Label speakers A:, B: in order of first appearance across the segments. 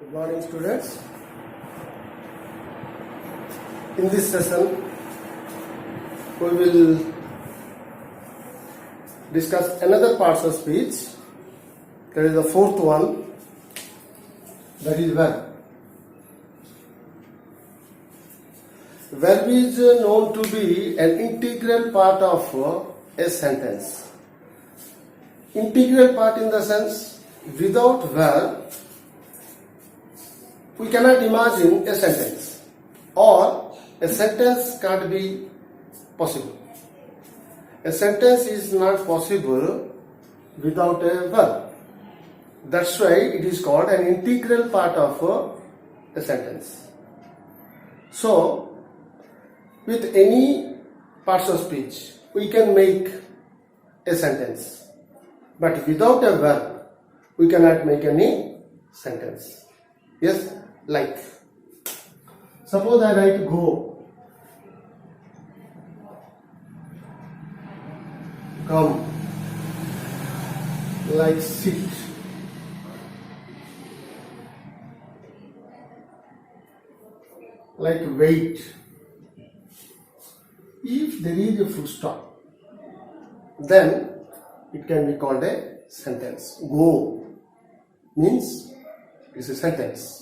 A: Good morning, students. In this session, we will discuss another parts of speech. That is the fourth one, that is verb. Verb is known to be an integral part of a sentence. Integral part in the sense, without verb, we cannot imagine a sentence, or a sentence can't be possible. A sentence is not possible without a verb. That's why it is called an integral part of a sentence. So, with any parts of speech, we can make a sentence. But without a verb, we cannot make any sentence. Yes, like, suppose I write go, come, like sit, like wait. If there is a full stop, then it can be called a sentence. Go means it's a sentence.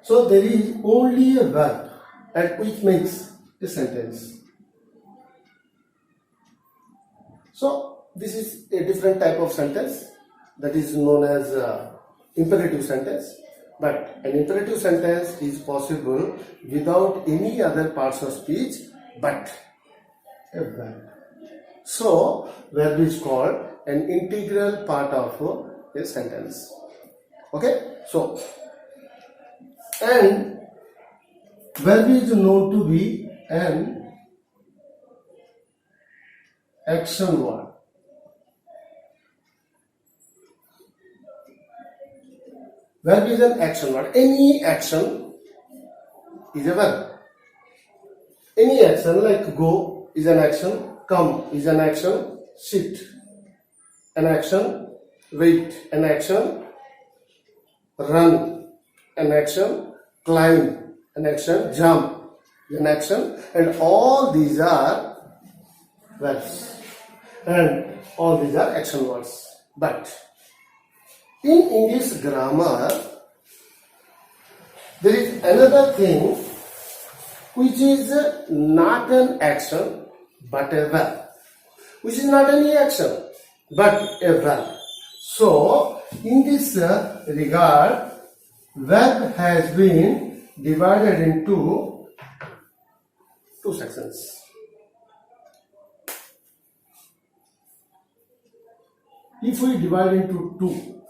A: So there is only a verb and which makes a sentence. So this is a different type of sentence that is known as imperative sentence. But an imperative sentence is possible without any other parts of speech but a verb. So verb is called an integral part of a sentence. Okay? So, and verb is known to be an action word. Verb is an action word. Any action is a verb. Any action like go is an action, come is an action, sit an action, wait an action, run an action, climb an action, jump an action, and all these are verbs and all these are action words. But in English grammar, there is another thing which is not an action but a verb, which is not any action but a verb. So, in this regard, verb has been divided into two sections. If we divide into two,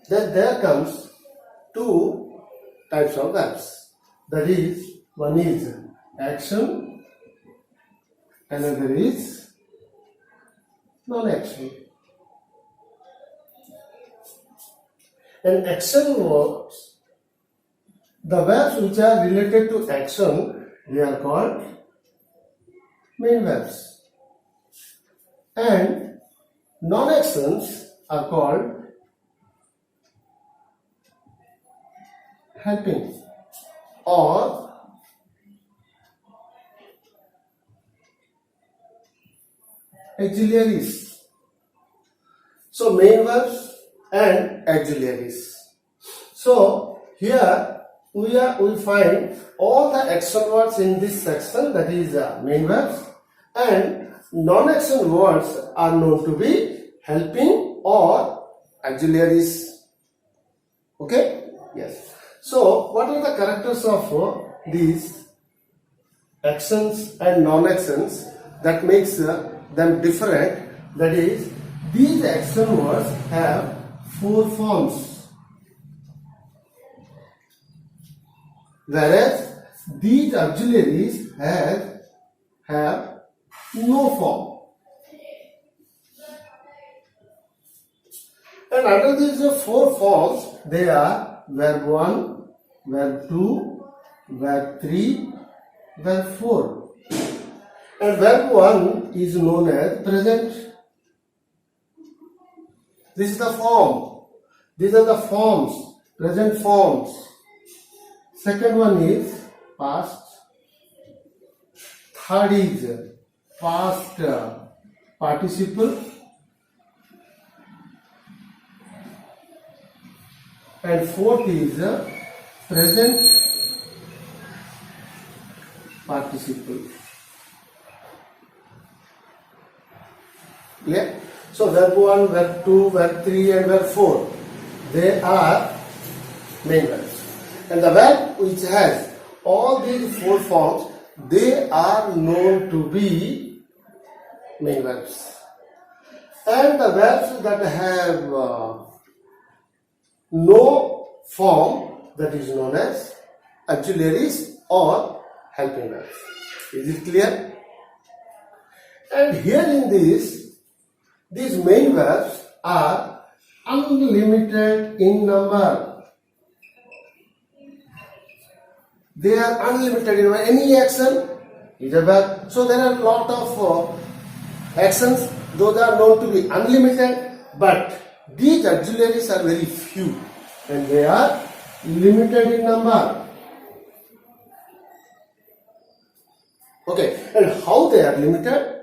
A: then there comes two types of verbs. That is, one is action, another is non-action. And action words, the verbs which are related to action, they are called main verbs. And non-actions are called helping or auxiliaries. So main verbs and auxiliaries. So here we find all the action words in this section, that is main verbs, and non-action words are known to be helping or auxiliaries. Okay? Yes. So what are the characters of these actions and non-actions that makes them different? That is, these action words have four forms, whereas these auxiliaries have no form. And under these four forms, they are verb 1, verb 2, verb 3, verb 4. And verb 1 is known as present. This is the form These are the forms, present forms. Second one is past. Third is past participle. And fourth is present participle. Clear? So verb 1, verb 2, verb 3 and verb 4, they are main verbs. And the verb which has all these four forms, they are known to be main verbs. And the verbs that have no form, that is known as auxiliaries or helping verbs. Is it clear? And here in this, these main verbs are unlimited in number. They are unlimited in number. Any action is a verb. So there are a lot of actions. Those are known to be unlimited, but these auxiliaries are very few and they are limited in number. Okay, and how they are limited?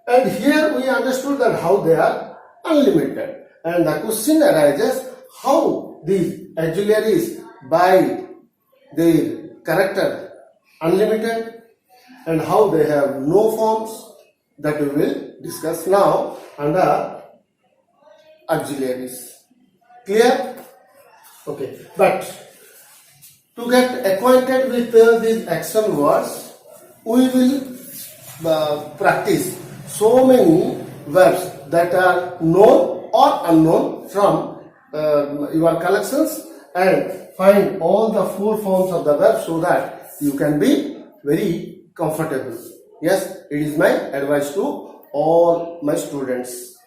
A: And here we understood that how they are unlimited. And the question arises, how these auxiliaries by their character unlimited and how they have no forms, that we will discuss now under auxiliaries. Clear? Okay. But to get acquainted with these action words, we will practice so many verbs that are known or unknown from your collections and find all the four forms of the verb so that you can be very comfortable. Yes, it is my advice to all my students.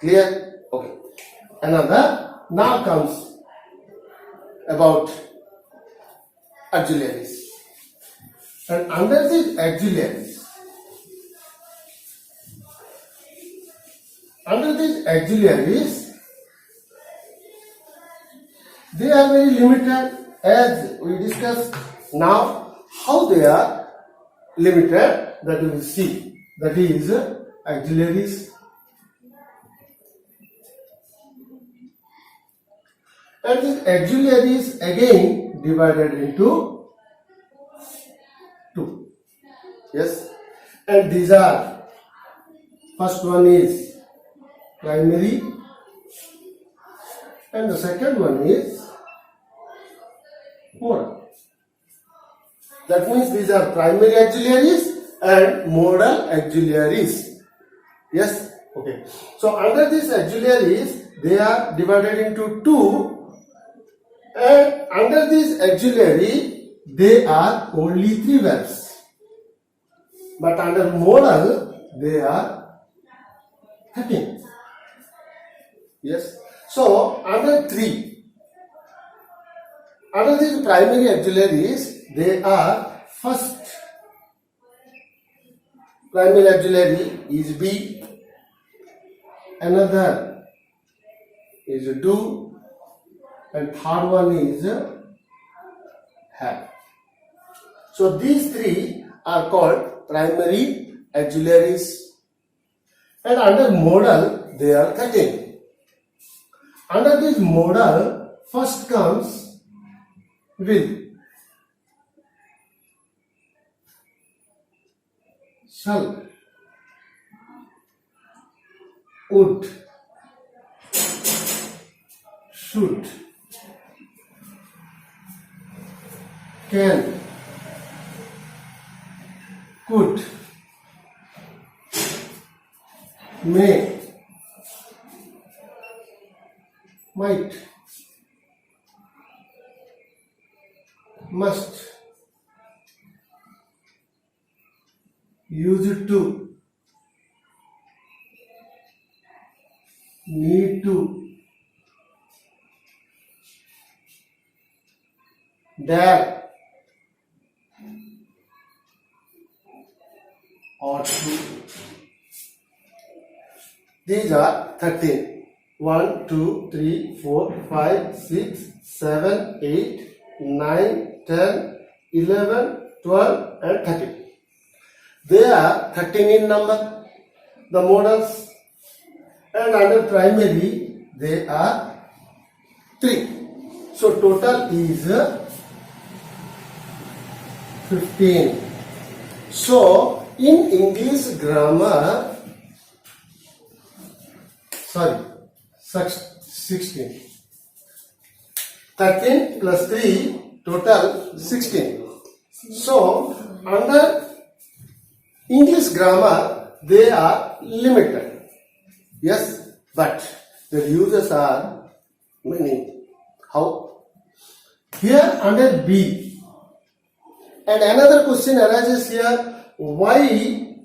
A: Clear? Okay. Another now comes about auxiliaries. And under these auxiliaries, they are very limited, as we discussed. Now, how they are limited, that we will see. That is auxiliaries. And these auxiliaries again divided into two. Yes. And these are, first one is primary and the second one is modal. That means these are primary auxiliaries and modal auxiliaries. Yes? Okay. So under these auxiliaries, they are divided into two, and under this auxiliary, they are only three verbs. But under modal, they are 13. Yes? So under three, under these primary auxiliaries, they are first primary auxiliary is be, another is do, and third one is have. So these three are called primary auxiliaries, and under modal they are 13. Under this modal, first comes will, shall, would, should, can, could, may, might, must, used to, need to, dare, ought to. These are 13. 1, 2, 3, 4, 5, 6, 7, 8, 9, 10, 11, 12 and 13. They are 13 in number, the modals, and under primary they are 3. So total is 15. So in English grammar, 16. 13 plus 3 total 16. So under English grammar they are limited. Yes, but the uses are many. How? Here under B. And another question arises here, why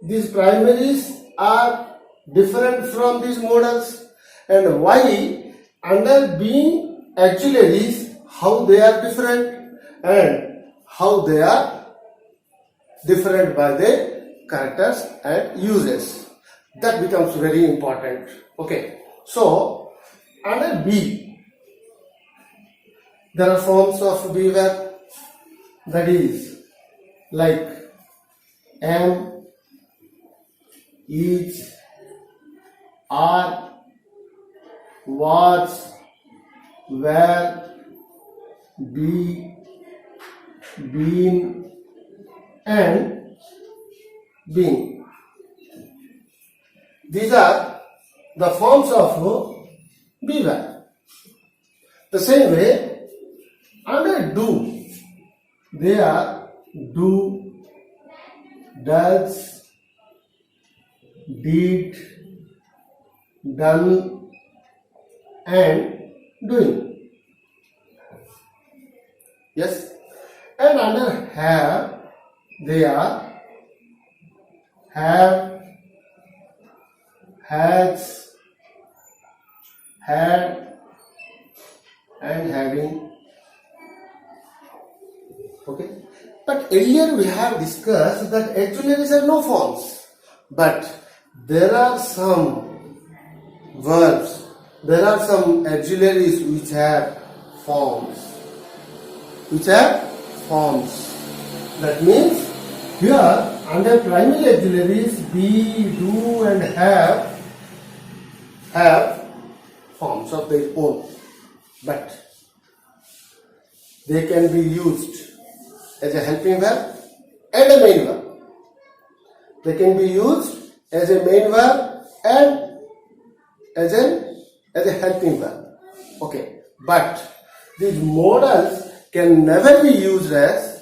A: these primaries are different from these modals, and why under being auxiliaries, how they are different and how they are different by the characters and uses. That becomes very important. Okay, so under B there are forms of B verb, that is like am, is, are, was, were, be, been and being. These are the forms of be verb. The same way under do, they are do, does, did, done and doing. Yes, and under have, they are have, has, had and having. Okay, but earlier we have discussed that auxiliaries have no forms, but there are some verbs, there are some auxiliaries which have forms. That means here under primary auxiliaries be, do and have forms of their own, but they can be used as a helping verb and a main verb. They can be used as a main verb and as a helping verb. Okay, but these modals can never be used as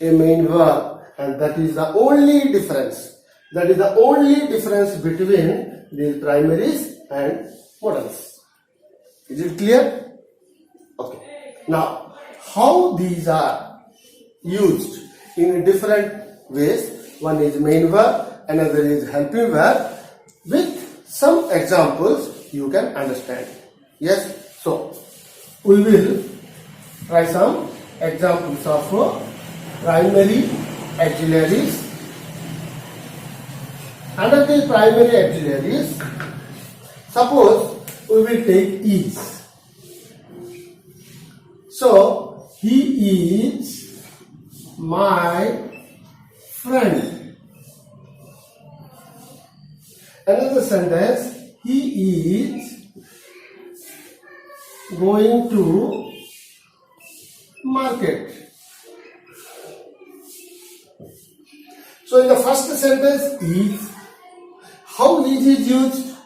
A: a main verb, and that is the only difference. That is the only difference between these primaries and modals. Is it clear? Okay. Now, how these are used in different ways? One is main verb, another is helping verb. With some examples, you can understand. Yes. So, we will try some examples of primary auxiliaries. Under the primary auxiliaries, suppose we will take is. So, he is my friend. Another sentence, he is going to market. So in the first sentence, is, how is used?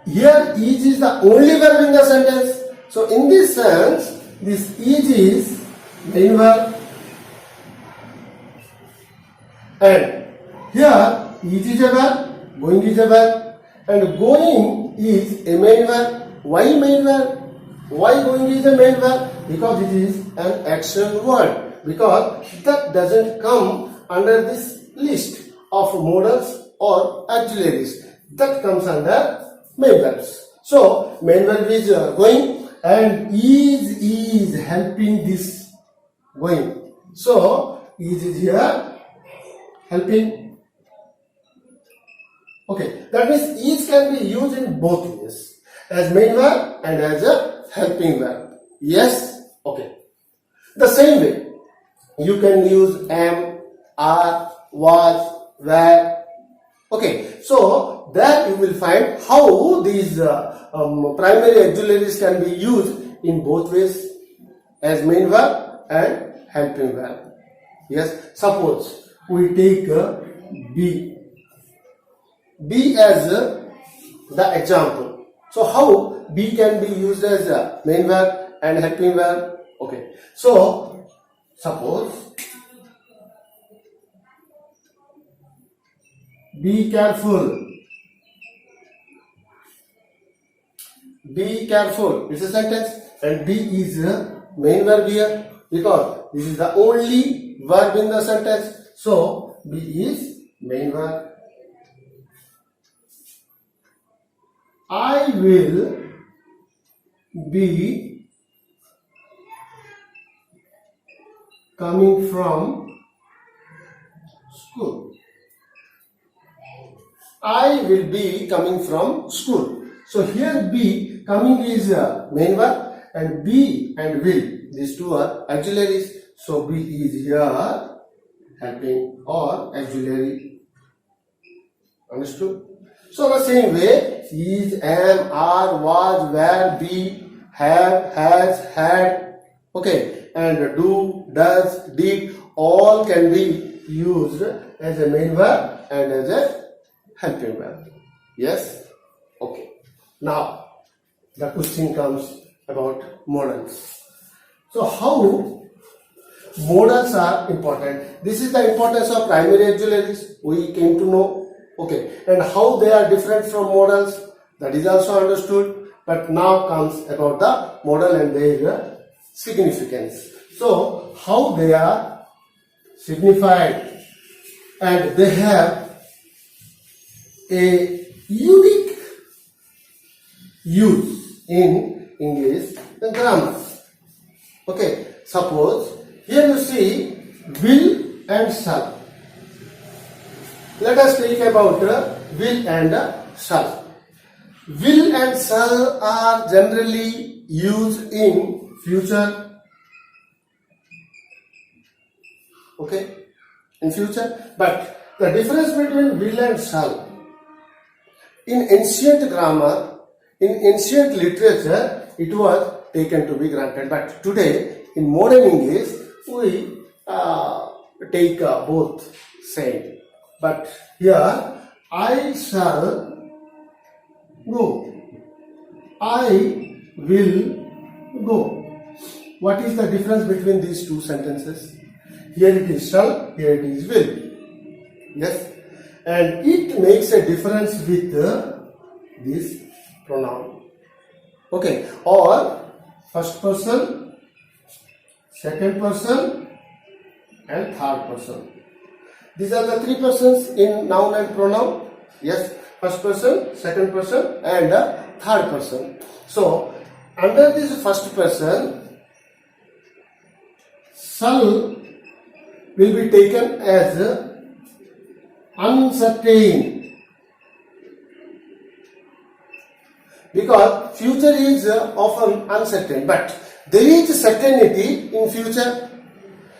A: Here is the only verb in the sentence. So in this sense, this is main verb, and here is a verb, going is a verb, and going is a main verb. Why main verb? Why going is a main verb? Because it is an action word, because that doesn't come under this list of modals or auxiliaries. That comes under main verbs. So main verb is going, and is helping this going. So is here helping. Okay, that means is can be used in both ways. as main verb and as a helping verb. Yes? Okay. The same way, you can use am, are, was, were. Okay, so there you will find how these primary auxiliaries can be used in both ways, as main verb and helping verb. Yes, suppose we take be as the example. So how be can be used as a main verb and helping verb? Okay, so suppose be careful. Be careful. It's a sentence, and be is a main verb here because this is the only verb in the sentence. So be is main verb. I will be coming from school. I will be coming from school. So here be coming is a main verb and be and will, these two are auxiliaries. So be is here helping or auxiliary. Understood? So the same way, is, am, are, was, were, be, have, has, had, okay, and do, does, did, all can be used as a main verb and as a helping verb. Yes? Okay. Now, the question comes about modals. So how modals are important? This is the importance of primary auxiliaries. We came to know. Okay, and how they are different from modals, that is also understood. But now comes about the modal and their significance. So how they are signified, and they have a unique use in English grammar. Okay, suppose here you see will and shall. Let us take about will and shall. Will and shall are generally used in future. Okay, in future. But the difference between will and shall, in ancient grammar, in ancient literature, it was taken to be granted. But today, in modern English, we take both same. But here, I shall go. I will go. What is the difference between these two sentences? Here it is shall, here it is will. Yes? And it makes a difference with this pronoun. Okay. Or first person, second person, and third person. These are the three persons in noun and pronoun. Yes, first person, second person, and third person. So, under this first person, shall will be taken as uncertain, because future is often uncertain, but there is certainty in future.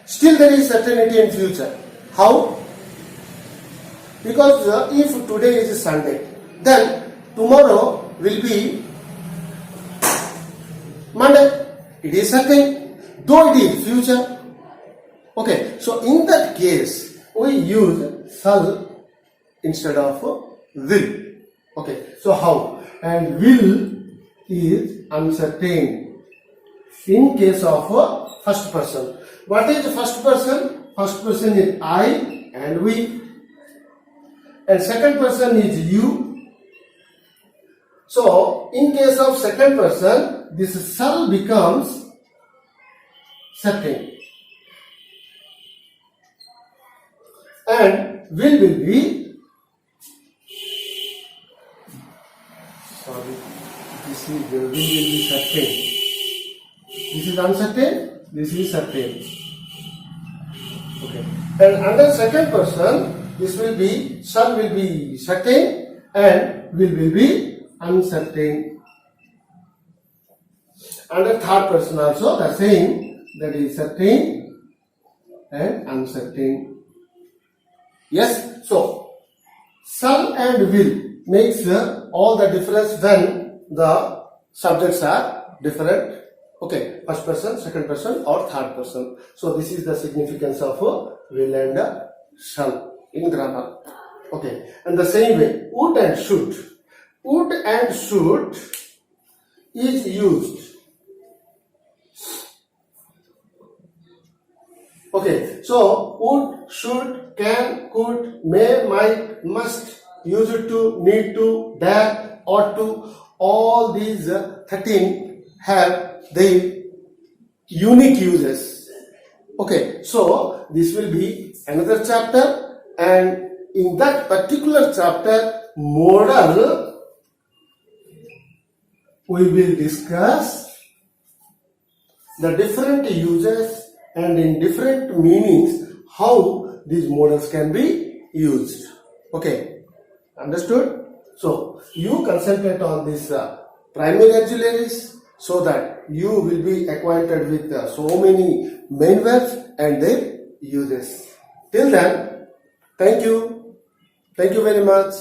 A: Still there is certainty in future. How? Because if today is Sunday, then tomorrow will be Monday. It is certain, though it is future. Okay, so in that case, we use shall instead of will. Okay, so how? And will is uncertain in case of first person. What is first person? First person is I and we. And second person is you. So, in case of second person, this shall becomes certain. And will be, sorry, this is will be certain. This is uncertain, this is certain. Okay. And under second person, this will be, shall will be certain and will be uncertain. Under third person also the same, that is certain and uncertain. Yes, so shall and will makes all the difference when the subjects are different. Okay, first person, second person or third person. So this is the significance of will and shall in grammar. Okay, and the same way would and should. Would and should is used. Okay, so would, should, can, could, may, might, must, used to, need to, dare, ought to, all these 13 have their unique uses. Okay, so this will be another chapter, and in that particular chapter, modal, we will discuss the different uses and in different meanings how these modals can be used. Okay, understood? So you concentrate on this primary auxiliaries so that you will be acquainted with so many main verbs and their uses. Till then, thank you very much.